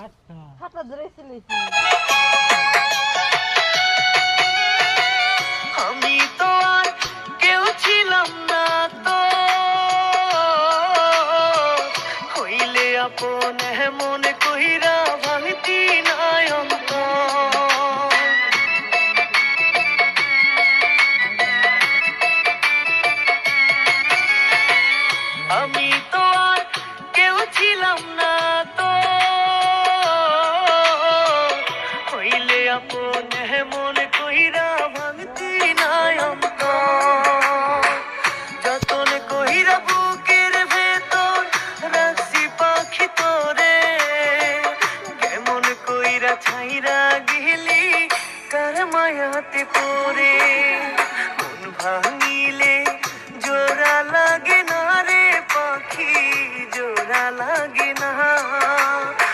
আচ্ছা হাতটা ধরেছিলি আমি তো আর কেউ ছিলাম না তো হইলে আপন এমন কইরা ভাঙতি নাই অন্তর। আমি তো আর কেউ ছিলাম না তো হইলে আপন এমন কইরা ভাঙতি নাই অন্তর। যতন কইরা বুকের ভেতর রাখছি পাখি তোরে কেমন কইরা ছাইরা গেলি কার মায়াতে পড়ে। মন ভাঙিলে জোড়া লাগে না রে পাখি, জোড়া লাগে না।